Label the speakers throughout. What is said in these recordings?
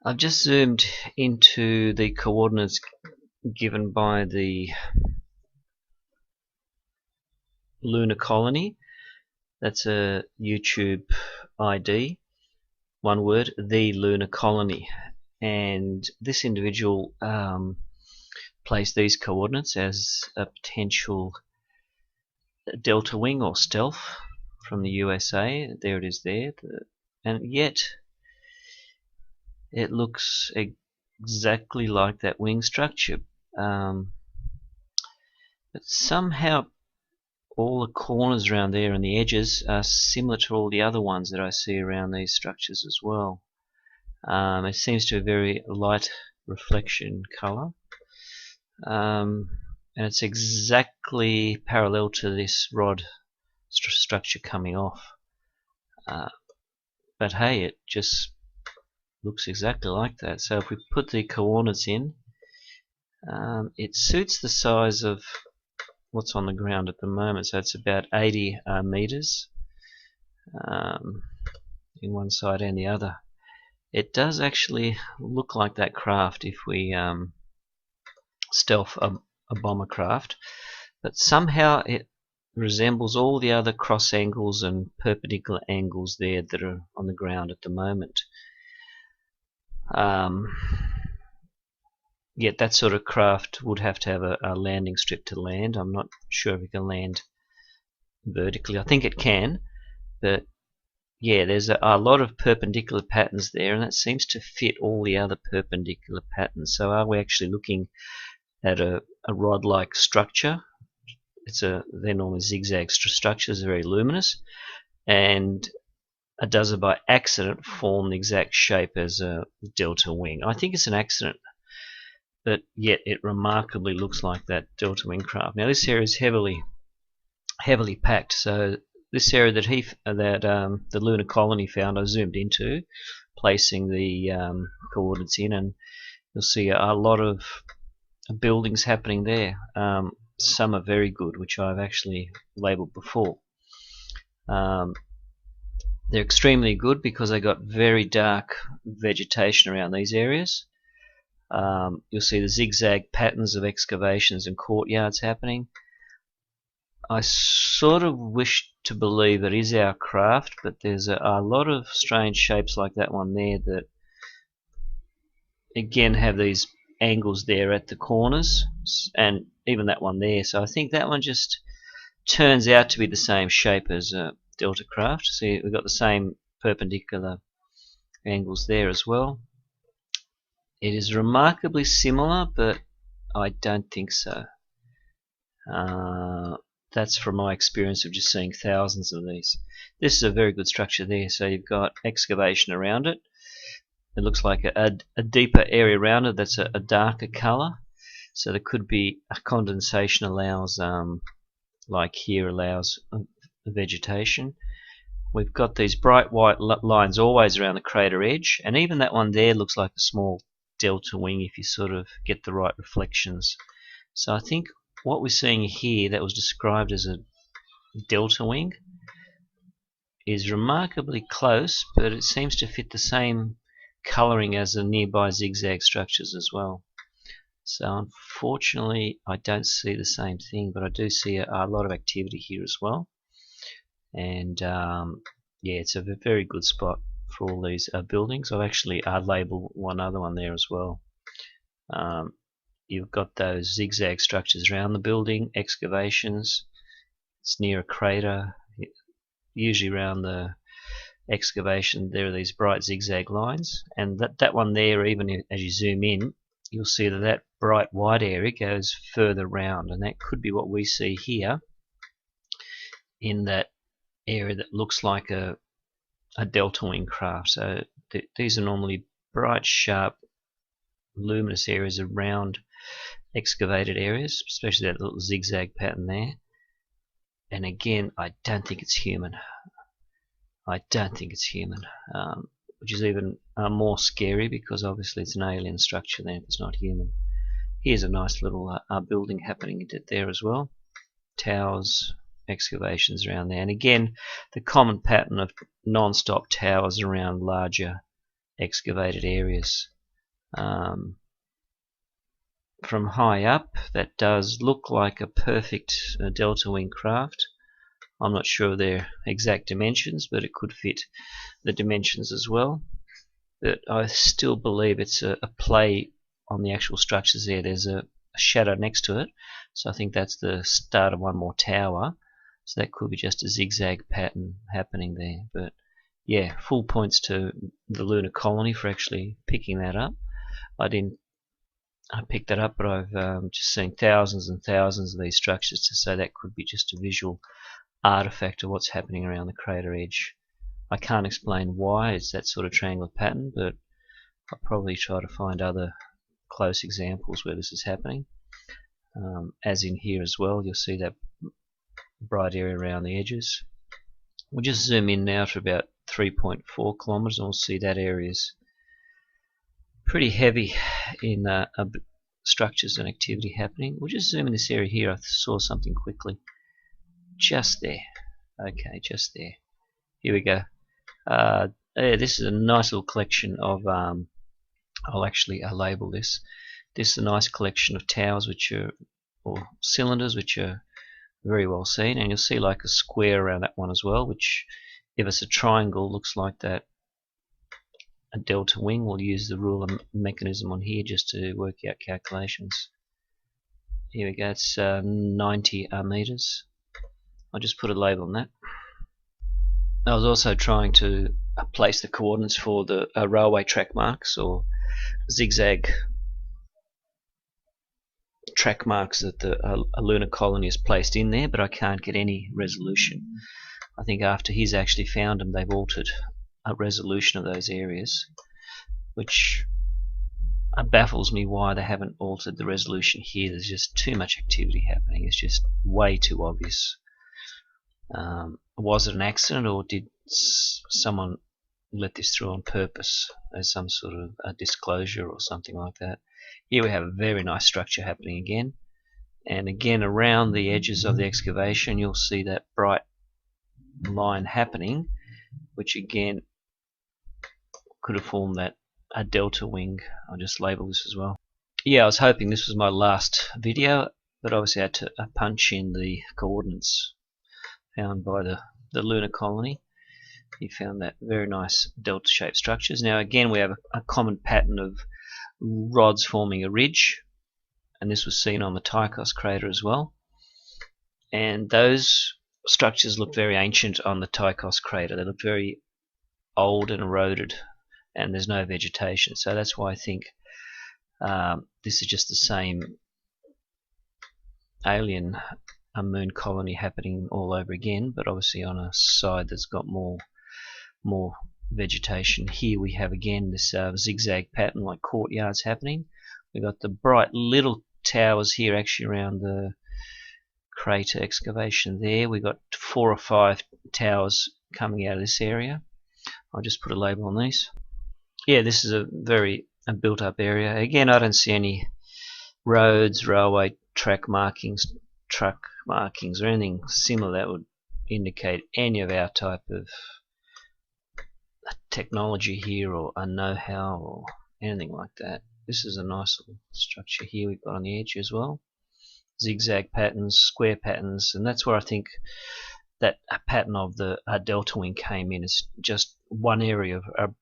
Speaker 1: I've just zoomed into the coordinates given by the lunar colony. That's a YouTube ID, one word, the lunar colony. And this individual placed these coordinates as a potential delta wing or stealth from the USA. There it is there. And yet it looks exactly like that wing structure. But somehow all the corners around there and the edges are similar to all the other ones that I see around these structures as well. It seems to be a very light reflection colour, and it's exactly parallel to this rod structure coming off. But hey, it just looks exactly like that. So if we put the coordinates in, it suits the size of what's on the ground at the moment, so it's about 80 meters in one side and the other. It does actually look like that craft if we stealth a bomber craft, but somehow it resembles all the other cross angles and perpendicular angles there that are on the ground at the moment. Yet that sort of craft would have to have a landing strip to land. I'm not sure if it can land vertically. I think it can, but yeah, there's a lot of perpendicular patterns there, and that seems to fit all the other perpendicular patterns. So are we actually looking at a rod-like structure? They're normally zigzag structures, they're very luminous, and does it by accident form the exact shape as a delta wing? I think it's an accident, but yet it remarkably looks like that delta wing craft. Now this area is heavily packed, so this area that the lunar colony found, I zoomed into, placing the coordinates in, and you'll see a lot of buildings happening there. Some are very good, which I've actually labelled before. They're extremely good because they got very dark vegetation around these areas. You'll see the zigzag patterns of excavations and courtyards happening. I sort of wish to believe it is our craft, but there's a lot of strange shapes like that one there that again have these angles there at the corners, and even that one there. So I think that one just turns out to be the same shape as a delta craft. See, we've got the same perpendicular angles there as well. It is remarkably similar, but I don't think so. That's from my experience of just seeing thousands of these. This is a very good structure there, so you've got excavation around it. It looks like a deeper area around it that's a darker colour, so there could be a condensation allows, like here allows vegetation. We've got these bright white lines always around the crater edge, and even that one there looks like a small delta wing if you sort of get the right reflections. So I think what we're seeing here that was described as a delta wing is remarkably close, but it seems to fit the same colouring as the nearby zigzag structures as well. So unfortunately I don't see the same thing, but I do see a lot of activity here as well. And yeah, it's a very good spot for all these buildings. I've actually labelled one other one there as well. You've got those zigzag structures around the building, excavations. It's near a crater. Usually around the excavation there are these bright zigzag lines, and that one there, even as you zoom in, you'll see that bright white area goes further round, and that could be what we see here in that area that looks like a delta wing craft. So these are normally bright, sharp, luminous areas around excavated areas, especially that little zigzag pattern there. And again, I don't think it's human. I don't think it's human, which is even more scary because obviously it's an alien structure then if it's not human. Here's a nice little building happening there as well. Towers, excavations around there, and again the common pattern of non-stop towers around larger excavated areas. From high up, that does look like a perfect delta wing craft. I'm not sure of their exact dimensions, but it could fit the dimensions as well. But I still believe it's a play on the actual structures there. There's a shadow next to it, so I think that's the start of one more tower. So that could be just a zigzag pattern happening there. But yeah, full points to the lunar colony for actually picking that up. I picked that up, but I've just seen thousands and thousands of these structures to say that could be just a visual artifact of what's happening around the crater edge. I can't explain why it's that sort of triangular pattern, but I'll probably try to find other close examples where this is happening. As in here as well, you'll see that bright area around the edges. We'll just zoom in now to about 3.4 kilometers and we'll see that area is pretty heavy in structures and activity happening. We'll just zoom in this area here. I saw something quickly. Just there. Okay, just there. Here we go. Yeah, this is a nice little collection of, I'll label this. This is a nice collection of towers or cylinders which are very well seen, and you'll see like a square around that one as well, which if it's a triangle looks like that a delta wing. We'll use the ruler mechanism on here just to work out calculations. Here we go, it's 90 meters. I'll just put a label on that. I was also trying to place the coordinates for the railway track marks or zigzag track marks that the lunar colony is placed in there, but I can't get any resolution. I think after he's actually found them, they've altered a resolution of those areas, which baffles me why they haven't altered the resolution here. There's just too much activity happening. It's just way too obvious. Was it an accident, or did someone let this through on purpose as some sort of a disclosure or something like that? Here we have a very nice structure happening again, and again around the edges of the excavation you'll see that bright line happening, which again could have formed that a delta wing. I'll just label this as well. Yeah, I was hoping this was my last video, but obviously I had to punch in the coordinates found by the lunar colony. He found that very nice delta shaped structures. Now again we have a common pattern of rods forming a ridge, and this was seen on the Tychos crater as well, and those structures look very ancient on the Tychos crater. They look very old and eroded, and there's no vegetation, so that's why I think this is just the same alien moon colony happening all over again, but obviously on a side that's got more vegetation. Here we have again this zigzag pattern like courtyards happening. We've got the bright little towers here actually around the crater excavation there. We've got 4 or 5 towers coming out of this area. I'll just put a label on these. Yeah, this is a very built up area. Again, I don't see any roads, railway track markings, truck markings or anything similar that would indicate any of our type of technology here or a know-how or anything like that. This is a nice little structure here we've got on the edge as well. Zigzag patterns, square patterns, and that's where I think that pattern of the delta wing came in. It's just one area of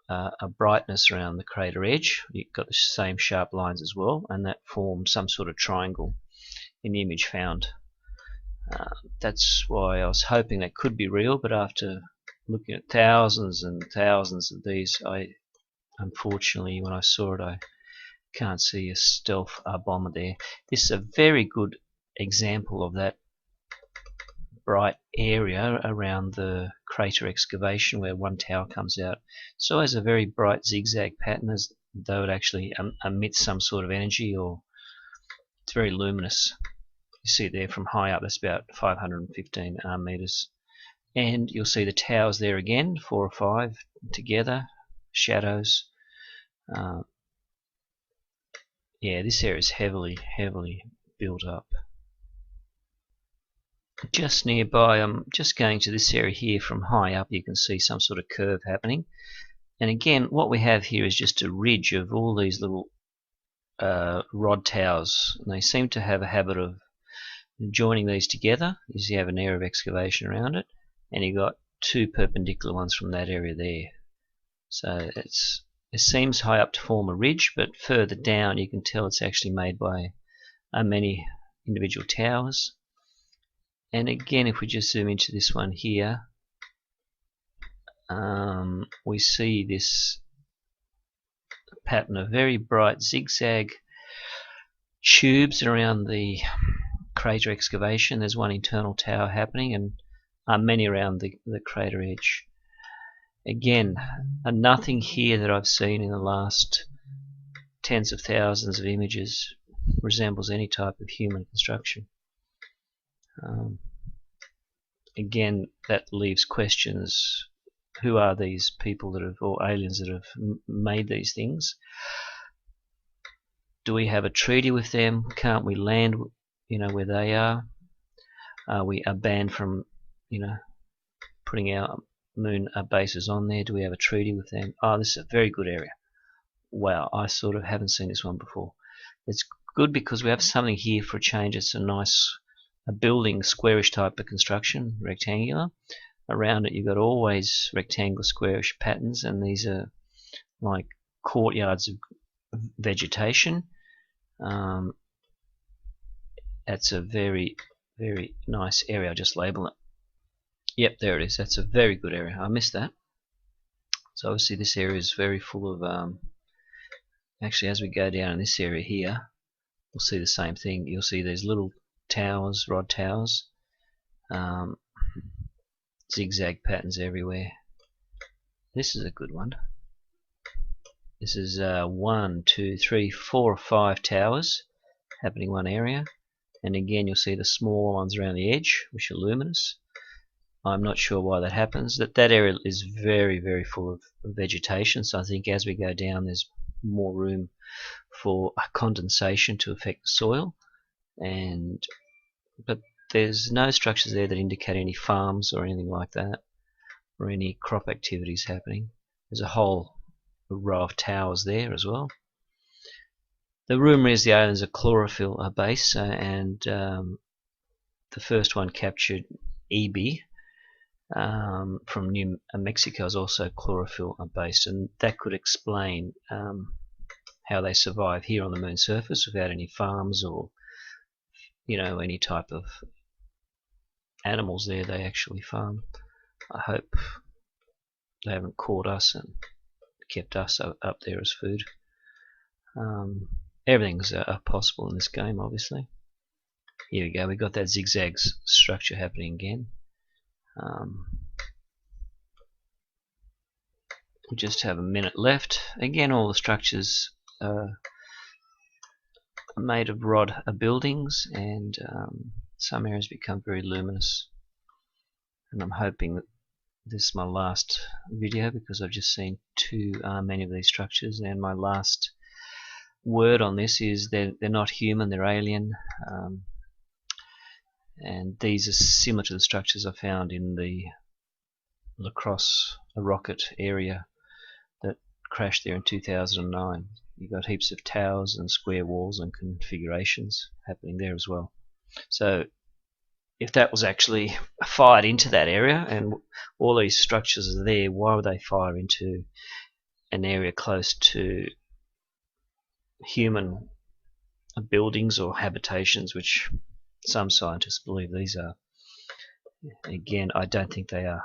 Speaker 1: a brightness around the crater edge. You've got the same sharp lines as well, and that formed some sort of triangle in the image found. That's why I was hoping that could be real, but after looking at thousands and thousands of these, I unfortunately, when I saw it, I can't see a stealth bomber there. This is a very good example of that bright area around the crater excavation where one tower comes out. So has a very bright zigzag pattern as though it actually emits some sort of energy, or it's very luminous. You see there from high up, that's about 515 meters. And you'll see the towers there again, 4 or 5 together, shadows. Yeah, this area is heavily built up. Just nearby, I'm just going to this area here from high up. You can see some sort of curve happening. And again, what we have here is just a ridge of all these little rod towers, and they seem to have a habit of joining these together. You have an area of excavation around it, and you've got two perpendicular ones from that area there. So it seems high up to form a ridge, but further down you can tell it's actually made by many individual towers. And again, if we just zoom into this one here, we see this pattern of very bright zigzag tubes around the crater excavation. There's one internal tower happening, and many around the crater edge. Again, nothing here that I've seen in the last tens of thousands of images resembles any type of human construction. Again, that leaves questions. Who are these people that have, or aliens that have made these things? Do we have a treaty with them? Can't we land, where they are? We are banned from, putting our moon bases on there. Do we have a treaty with them? Oh, this is a very good area. Wow, I sort of haven't seen this one before. It's good because we have something here for a change. It's a nice building, squarish type of construction, rectangular. Around it you've got always rectangular, squarish patterns, and these are like courtyards of vegetation. That's a very, very nice area. I'll just label it. Yep, there it is. That's a very good area. I missed that. So obviously this area is very full of actually, as we go down in this area here, we'll see the same thing. You'll see these little towers, rod towers, zigzag patterns everywhere. This is a good one. This is 1, 2, 3, 4 or 5 towers happening in one area, and again you'll see the small ones around the edge which are luminous. I'm not sure why that happens. That area is very, very full of vegetation, so I think as we go down there's more room for condensation to affect the soil, but there's no structures there that indicate any farms or anything like that, or any crop activities happening. There's a whole row of towers there as well. The rumour is the aliens are chlorophyll base, and the first one captured EB from New Mexico is also chlorophyll based, and that could explain how they survive here on the moon's surface without any farms or any type of animals there they actually farm. I hope they haven't caught us and kept us up there as food. Everything's possible in this game, obviously. Here we go, we've got that zigzag structure happening again. We just have a minute left. Again, all the structures are made of rod buildings, and some areas become very luminous. And I'm hoping that this is my last video because I've just seen too many of these structures, and my last word on this is they're not human, they're alien. And these are similar to the structures I found in the La Crosse rocket area that crashed there in 2009. You've got heaps of towers and square walls and configurations happening there as well. So if that was actually fired into that area and all these structures are there, why would they fire into an area close to human buildings or habitations, which some scientists believe these are? Again, I don't think they are.